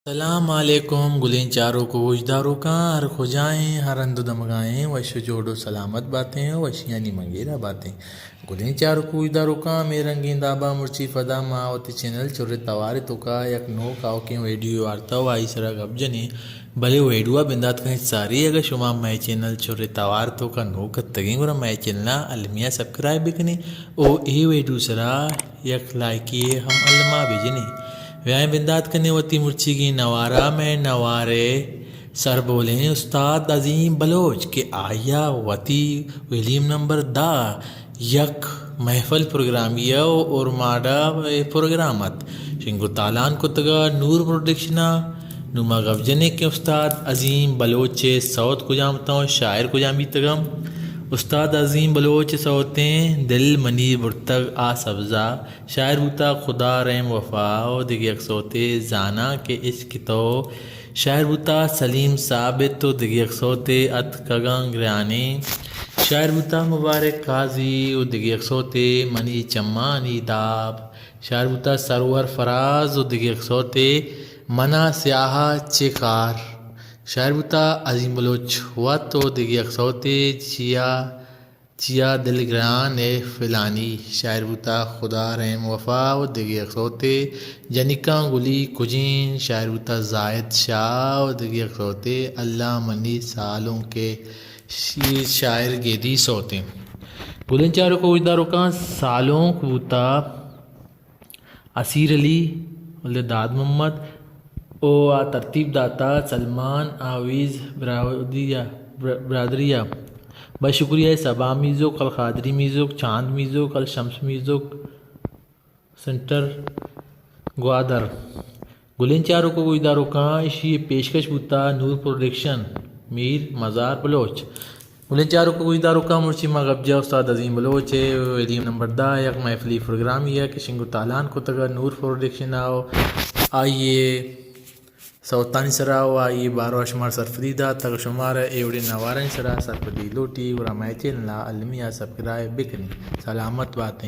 السلام علیکم گلین چاروں کو وجداروں کا ہر کھجائیں ہر اند دمگائیں وش جوڑو سلامت باتیں وشیاں نی منگیرہ باتیں گلین چاروں کو وجداروں کا میں رنگین دابا مرچی فدا ماوتی چینل چورے توارے تو کا یک نو کاو کے ویڈیو آرتا ہوا آئی سرا گب جنے بھلے ویڈیو بندات کہیں ساری اگر شما مائی چینل چورے توار تو کا نو کتگیں گورا مائی چینل علمیہ سبسکرائب بکنے او اے ویڈیو سرا یک لائکی ہم علمہ بجنے ویائیں بندات کرنے وتی مرچی کی نوارا میں نوارے سر بولیں استاد عظیم بلوچ کہ آیا وتی ویلیم نمبر دا یک محفل پروگرامیہ اور ماڈا پروگرامت شنگو تالان کتگا نور پروڈکشنا نما گفجنے کے استاد عظیم بلوچ سوت کو جامتا ہوں شاعر کو جامی تگم استاد عظیم بلوچ سوتیں دل منی برتگ آ سبزہ شاعر بوتا خدا رحم وفا و دیگی ایک سوتے زانا کے عشق تو شاعر بوتا سلیم ثابت تو دیگی ایک سوتے ات کگان گریانے شاعر بوتا مبارک قاضی و دیگی ایک سوتے منی چمانی داب شاعر بوتا سرور فراز و دیگی ایک سوتے منا سیاہا چکار شاعر بوتا عظیم بلوچ ہوا تو دیگی ایک سوتے چیا دل گران فلانی شاعر بوتا خدا رحم وفا و دیگی ایک سوتے جنکاں گلی کجین شاعر بوتا زائد شاہ و دیگی ایک سوتے اللہ منی سالوں کے شاعر گیدی سوتے گلن چاروں کو وجداروں کا سالوں بوتا اسیر علی ولد داد محمد او ترتیب داتا سلمان آویز برادریہ بس شکریہ صبا میزوک القادری میزوک چاند میزوک الشمس میزوک سنٹر گوادر گلین چاروں کو وجداروں کا اشی پیشکش بوتا نور پروڈکشن میر مزار بلوچ گلین چاروں کو وجداروں کا مرچی مغبجہ استاد عظیم بلوچ ویلیم نمبر دا یک محفلی پروگرام یہ کہ شنگو تالان کو تگا نور پروڈکشن آؤ آئیے سوتانی سرا و آئیے بارو شمار سرفریدہ تک شمار ایوڑی نوارن سرا سرفدی لوٹی ورا مائچین لا علمیہ سبسکرائب بکنی سلامت باتیں